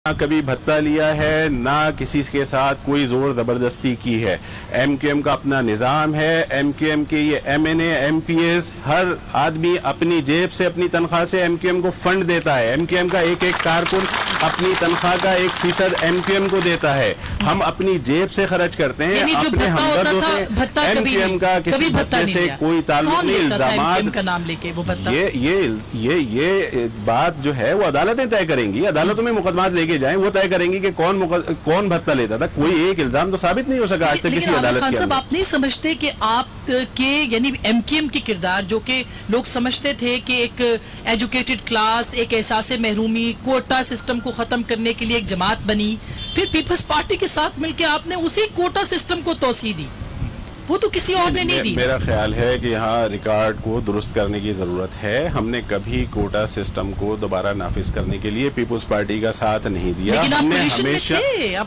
نہ کبھی بھتہ لیا ہے، نہ کسی کے ساتھ کوئی زور زبردستی کی ہے۔ ایم کیو ایم کا اپنا نظام ہے، ایم کیو ایم کے یہ ایم این اے، ایم پی ایز، ہر آدمی اپنی جیب سے اپنی تنخواہ سے ایم کیو ایم کو فنڈ دیتا ہے۔ ایم کیو ایم کا ایک ایک کارکن اپنی تنخواہ کا 1% ایم کیو ایم کو دیتا ہے۔ ہم اپنی جیب سے خرچ کرتے ہیں، اپنے ہمدردوں سے۔ ایم کیو ایم کا کسی بھتے سے کوئی تعلق نہیں۔ الزامات یہ بات جو ہے وہ عدالتیں طے کریں گی، عدالتوں میں مقدمات لے کے جائیں، وہ طے کریں گی کہ کون بھتہ لیتا تھا۔ کوئی ایک الزام تو ثابت نہیں ہو سکا آج تک کسی عدالت کے اندر۔ آپ نہیں سمجھتے کہ آپ کے یعنی ایم کیو ایم کی کردار جو کہ لوگ سمجھتے تھے کہ ایک ایجوکیٹڈ کلاس، ایک احساس محرومی، کوٹا سسٹم کو ختم کرنے کے لیے ایک جماعت بنی، پھر پیپلز پارٹی کے ساتھ مل کے آپ نے اسی کوٹا سسٹم کو توسیع دی، وہ تو کسی اور نے نہیں دی۔ میرا خیال ہے کہ یہاں ریکارڈ کو درست کرنے کی ضرورت ہے۔ ہم نے کبھی کوٹا سسٹم کو دوبارہ نافذ کرنے کے لیے پیپلز پارٹی کا ساتھ نہیں دیا۔ ہم نے ہمیشہ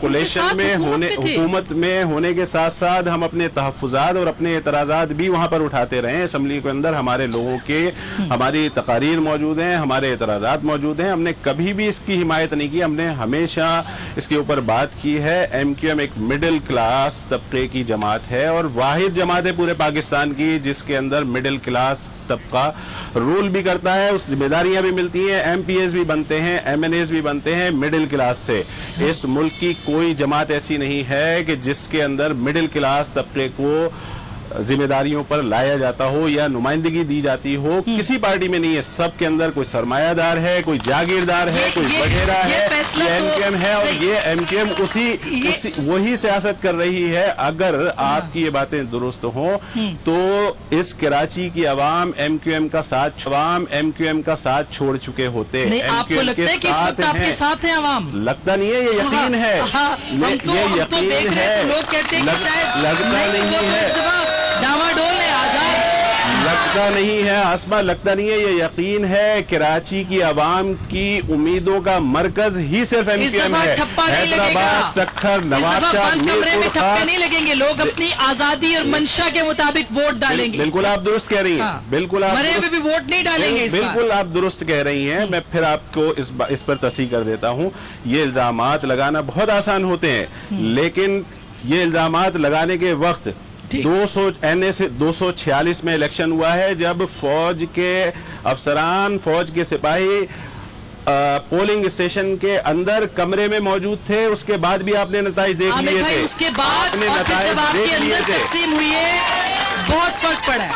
کولیشن میں حکومت میں ہونے کے ساتھ ساتھ ہم اپنے تحفظات اور اپنے اعتراضات بھی وہاں پر اٹھاتے رہے ہیں۔ اسمبلی کے اندر ہمارے لوگوں کے ہماری تقاریر موجود ہیں، ہمارے اعتراضات موجود ہیں۔ ہم نے کبھی بھی اس کی حمایت نہیں کی، ہم نے ہمیشہ اس کے اوپر بات کی ہے۔ ایم کیو ایم ایک مڈل کلاس طبقے کی جماعت ہے اور واحد جماعت ہے پورے پاکستان کی جس کے اندر مڈل کلاس طبقہ رول بھی کرتا ہے، اس ذمہ داریاں بھی ملتی ہیں، ایم پی ایز بھی بنتے ہیں، ایم این ایز بھی بنتے ہیں مڈل کلاس سے۔ اس ملک کی کوئی جماعت ایسی نہیں ہے کہ جس کے اندر مڈل کلاس طبقے کو ذمہ داریوں پر لایا جاتا ہو یا نمائندگی دی جاتی ہو۔ کسی پارٹی میں نہیں ہے، سب کے اندر کوئی سرمایہ دار ہے، کوئی جاگیردار ہے، کوئی وغیرہ ہے۔ یہ ایم کیو ایم ہے اور یہ ایم کیو ایم وہی سیاست کر رہی ہے۔ اگر آپ کی یہ باتیں درست ہوں تو اس کراچی کی عوام ایم کیو ایم کا ساتھ چھوڑ چکے ہوتے۔ آپ کو لگتا ہے کہ اس وقت آپ کے ساتھ ہیں عوام؟ لگتا نہیں ہے، یہ یقین ہے، یہ یقین ہے، لگتا نہیں ہے، لگتا نہیں ہے آسما، لگتا نہیں ہے، یہ یقین ہے۔ کراچی کی عوام کی امیدوں کا مرکز ہی صرف ایم کیو ایم ہے۔ حیدرآباد، سکھر، نوابشاہ، میرپور خاص نہیں لگیں گے، لوگ اپنی آزادی اور منشا کے مطابق ووٹ ڈالیں گے۔ بالکل آپ درست کہہ رہی ہیں، بالکل آپ بھی ووٹ نہیں ڈالیں گے، بالکل آپ درست کہہ رہی ہیں۔ میں پھر آپ کو اس پر تصحیح کر دیتا ہوں۔ یہ الزامات لگانا بہت آسان ہوتے ہیں، لیکن یہ الزامات لگانے کے وقت 246 میں الیکشن ہوا ہے جب فوج کے افسران، فوج کے سپاہی پولنگ اسٹیشن کے اندر کمرے میں موجود تھے۔ اس کے بعد بھی آپ نے نتائج دیکھ لیے تھے، اس کے بعد جب آپ کے اندر تقسیم ہوئی ہے بہت فرق پڑا ہے۔